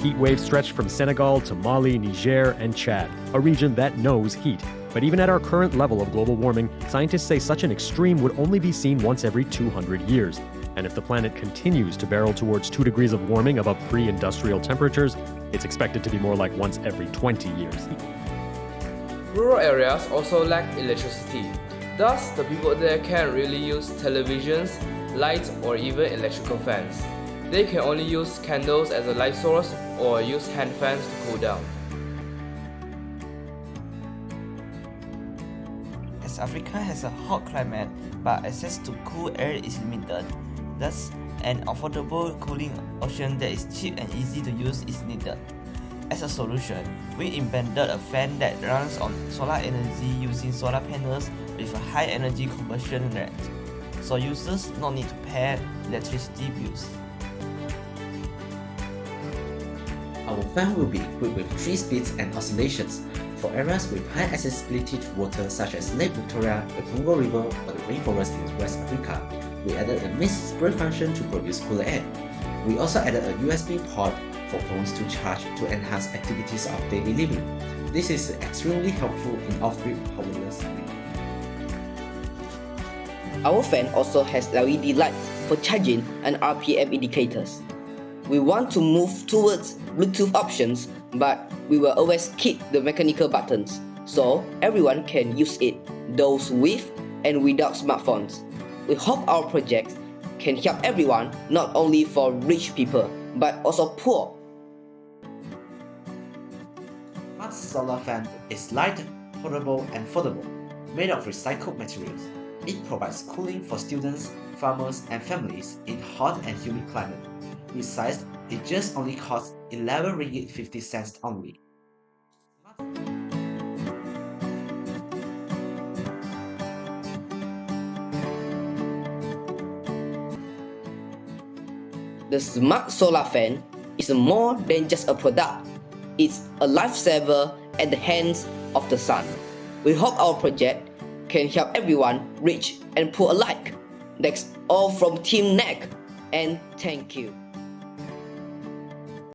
heat wave stretched from Senegal to Mali, Niger, and Chad, a region that knows heat. But even at our current level of global warming, scientists say such an extreme would only be seen once every 200 years. And if the planet continues to barrel towards 2 degrees of warming above pre-industrial temperatures, it's expected to be more like once every 20 years. Rural areas also lack electricity. Thus, the people there can't really use televisions, lights, or even electrical fans. They can only use candles as a light source or use hand fans to cool down. As Africa has a hot climate, but access to cool air is limited. Thus, an affordable cooling option that is cheap and easy to use is needed. As a solution, we invented a fan that runs on solar energy using solar panels with a high energy conversion rate, so users don't need to pay electricity bills. Our fan will be equipped with 3 speeds and oscillations for areas with high accessibility to water such as Lake Victoria, the Congo River, or the rainforest in West Africa. We added a mist spray function to produce cooler air. We also added a USB port for phones to charge to enhance activities of daily living. This is extremely helpful in off-grid powerless living. Our fan also has LED lights for charging and RPM indicators. We want to move towards Bluetooth options, but we will always keep the mechanical buttons, so everyone can use it, those with and without smartphones. We hope our project can help everyone, not only for rich people, but also poor. Smart solar fan is light, portable, and foldable, made of recycled materials. It provides cooling for students, farmers, and families in hot and humid climate. Besides, it just only costs 11 ringgit 50 cents only. The smart solar fan is more than just a product. It's a lifesaver at the hands of the sun. We hope our project can help everyone, rich and poor alike. That's all from Team N.A.C K, and thank you.